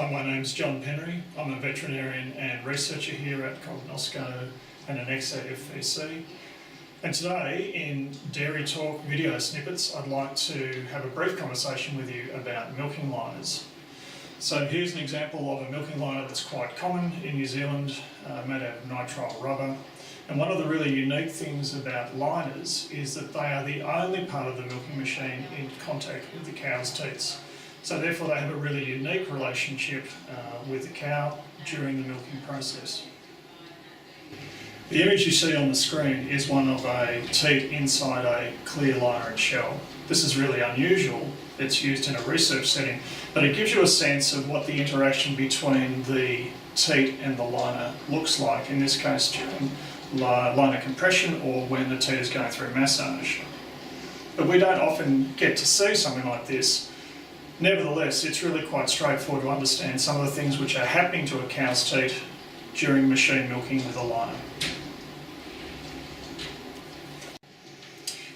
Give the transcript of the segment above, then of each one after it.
Hi, my name's John Penry. I'm a veterinarian and researcher here at Cognosco and an ex-FVC. And today, in Dairy Talk video snippets, I'd like to have a brief conversation with you about milking liners. So here's an example of a milking liner that's quite common in New Zealand, made out of nitrile rubber. And one of the really unique things about liners is that they are the only part of the milking machine in contact with the cow's teats. So therefore they have a really unique relationship with the cow during the milking process. The image you see on the screen is one of a teat inside a clear liner and shell. This is really unusual. It's used in a research setting, but it gives you a sense of what the interaction between the teat and the liner looks like, in this case during liner compression or when the teat is going through massage. But we don't often get to see something like this. Nevertheless, it's really quite straightforward to understand some of the things which are happening to a cow's teat during machine milking with a liner.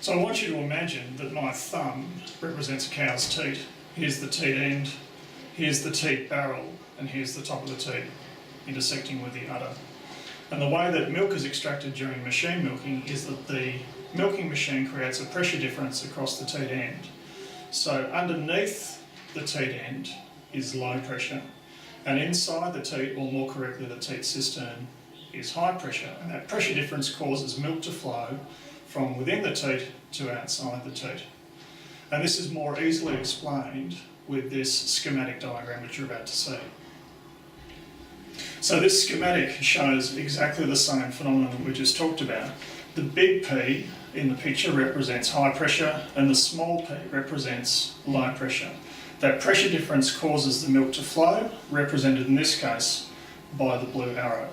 So I want you to imagine that my thumb represents a cow's teat. Here's the teat end, here's the teat barrel, and here's the top of the teat intersecting with the udder. And the way that milk is extracted during machine milking is that the milking machine creates a pressure difference across the teat end. So underneath the teat end is low pressure, and inside the teat, or more correctly the teat cistern, is high pressure, and that pressure difference causes milk to flow from within the teat to outside the teat. And this is more easily explained with this schematic diagram that you're about to see. So this schematic shows exactly the same phenomenon that we just talked about. The big P in the picture represents high pressure and the small p represents low pressure. That pressure difference causes the milk to flow, represented in this case by the blue arrow.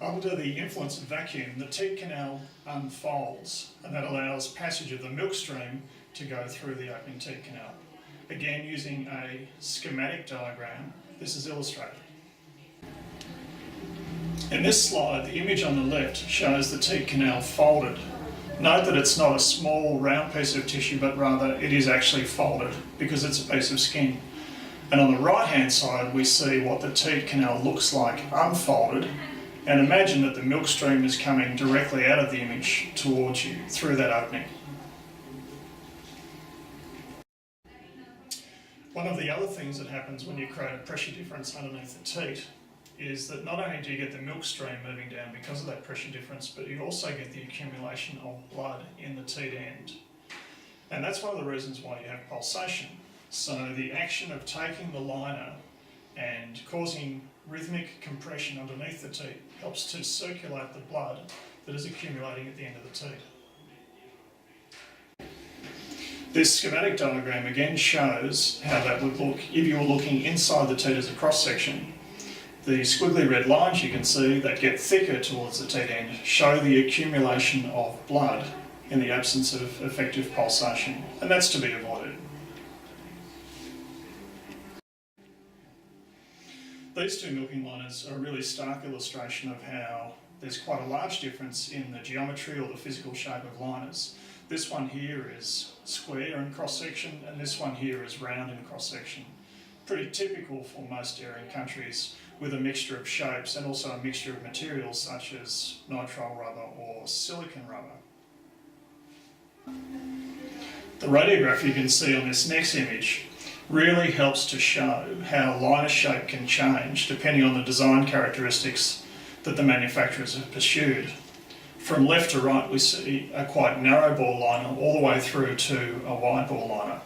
Under the influence of vacuum, the teat canal unfolds, and that allows passage of the milk stream to go through the opening teat canal. Again, using a schematic diagram, this is illustrated. In this slide, the image on the left shows the teat canal folded. Note that it's not a small round piece of tissue, but rather it is actually folded because it's a piece of skin. And on the right hand side we see what the teat canal looks like unfolded, and imagine that the milk stream is coming directly out of the image towards you through that opening. One of the other things that happens when you create a pressure difference underneath the teat is that not only do you get the milk stream moving down because of that pressure difference, but you also get the accumulation of blood in the teat end. And that's one of the reasons why you have pulsation. So the action of taking the liner and causing rhythmic compression underneath the teat helps to circulate the blood that is accumulating at the end of the teat. This schematic diagram again shows how that would look if you were looking inside the teat as a cross-section. The squiggly red lines you can see that get thicker towards the teat end show the accumulation of blood in the absence of effective pulsation, and that's to be avoided. These two milking liners are a really stark illustration of how there's quite a large difference in the geometry or the physical shape of liners. This one here is square in cross-section, and this one here is round in cross-section. Pretty typical for most dairying countries, with a mixture of shapes and also a mixture of materials such as nitrile rubber or silicon rubber. The radiograph you can see on this next image really helps to show how liner shape can change depending on the design characteristics that the manufacturers have pursued. From left to right we see a quite narrow bore liner all the way through to a wide bore liner.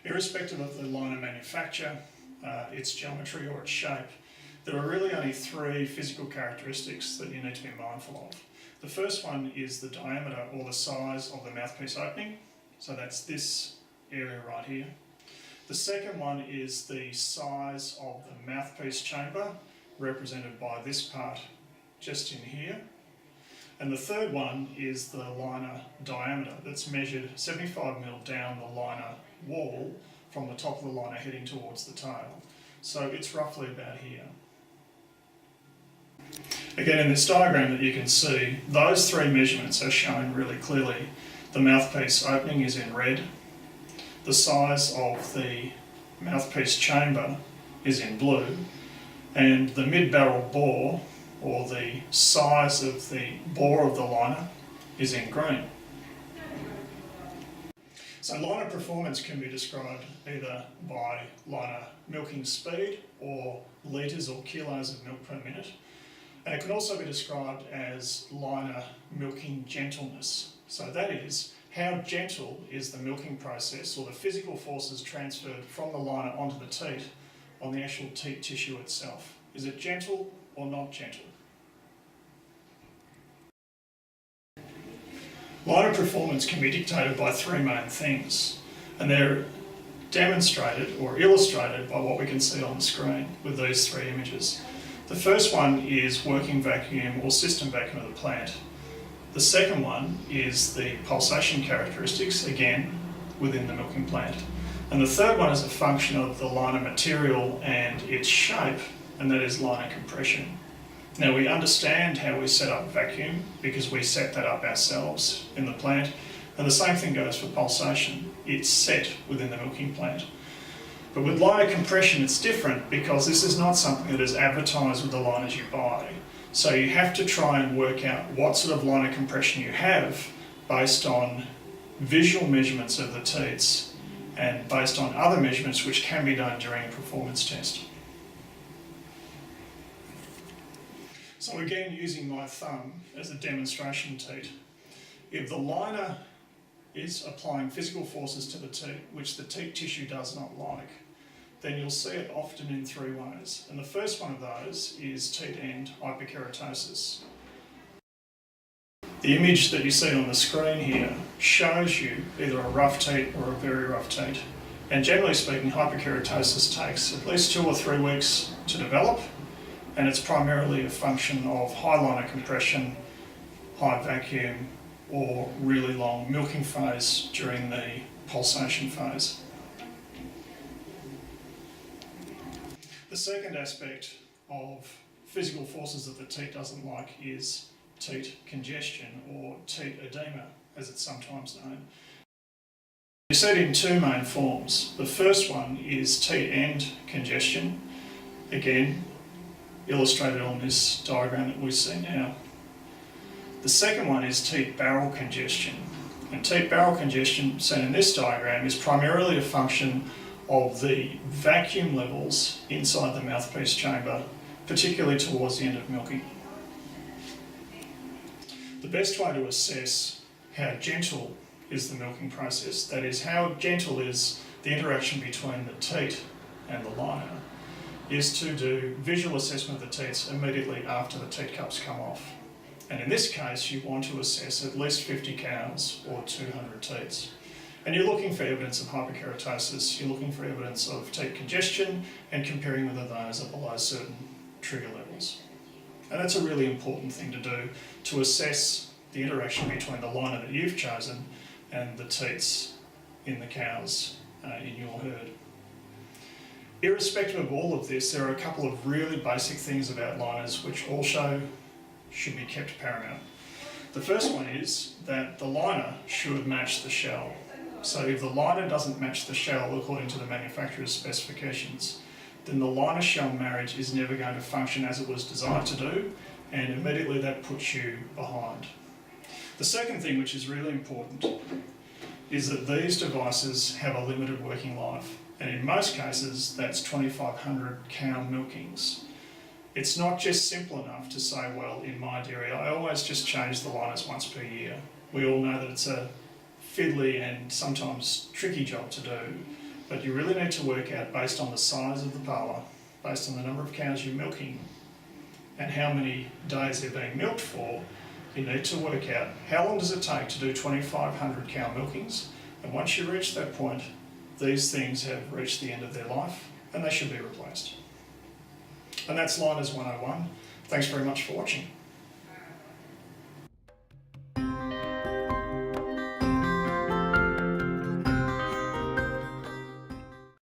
Irrespective of the liner manufacture, its geometry or its shape, there are really only three physical characteristics that you need to be mindful of. The first one is the diameter or the size of the mouthpiece opening, so that's this area right here. The second one is the size of the mouthpiece chamber, represented by this part just in here. And the third one is the liner diameter that's measured 75mm down the liner wall from the top of the liner heading towards the tail. So it's roughly about here. Again, in this diagram that you can see, those three measurements are shown really clearly. The mouthpiece opening is in red, the size of the mouthpiece chamber is in blue, and the mid-barrel bore, or the size of the bore of the liner, is in green. So liner performance can be described either by liner milking speed or litres or kilos of milk per minute. And it can also be described as liner milking gentleness. So that is, how gentle is the milking process, or the physical forces transferred from the liner onto the teat on the actual teat tissue itself. Is it gentle or not gentle? Liner performance can be dictated by three main things, and they're demonstrated or illustrated by what we can see on the screen with these three images. The first one is working vacuum or system vacuum of the plant. The second one is the pulsation characteristics, again within the milking plant. And the third one is a function of the liner material and its shape, and that is liner compression. Now, we understand how we set up vacuum because we set that up ourselves in the plant, and the same thing goes for pulsation. It's set within the milking plant. But with liner compression it's different because this is not something that is advertised with the liners you buy. So you have to try and work out what sort of liner compression you have based on visual measurements of the teats and based on other measurements which can be done during a performance test. So again, using my thumb as a demonstration teat, if the liner is applying physical forces to the teat, which the teat tissue does not like, then you'll see it often in three ways. And the first one of those is teat end hyperkeratosis. The image that you see on the screen here shows you either a rough teat or a very rough teat. And generally speaking, hyperkeratosis takes at least 2 or 3 weeks to develop, and it's primarily a function of high liner compression, high vacuum, or really long milking phase during the pulsation phase. The second aspect of physical forces that the teat doesn't like is teat congestion, or teat edema, as it's sometimes known. We see it in two main forms. The first one is teat end congestion, again illustrated on this diagram that we see now. The second one is teat barrel congestion. And teat barrel congestion, seen in this diagram, is primarily a function of the vacuum levels inside the mouthpiece chamber, particularly towards the end of milking. The best way to assess how gentle is the milking process, that is, how gentle is the interaction between the teat and the liner, is to do visual assessment of the teats immediately after the teat cups come off. And in this case, you want to assess at least 50 cows or 200 teats. And you're looking for evidence of hyperkeratosis, you're looking for evidence of teat congestion, and comparing whether those are below certain trigger levels. And that's a really important thing to do to assess the interaction between the liner that you've chosen and the teats in the cows in your herd. Irrespective of all of this, there are a couple of really basic things about liners which also should be kept paramount. The first one is that the liner should match the shell. So if the liner doesn't match the shell according to the manufacturer's specifications, then the liner shell marriage is never going to function as it was designed to do, and immediately that puts you behind. The second thing, which is really important, is that these devices have a limited working life, and in most cases that's 2,500 cow milkings. It's not just simple enough to say, well, in my dairy I always just change the liners once per year. We all know that it's a fiddly and sometimes tricky job to do, but you really need to work out, based on the size of the parlour, based on the number of cows you're milking and how many days they're being milked for, you need to work out how long does it take to do 2,500 cow milkings, and once you reach that point, these things have reached the end of their life and they should be replaced. And that's Liners 101. Thanks very much for watching.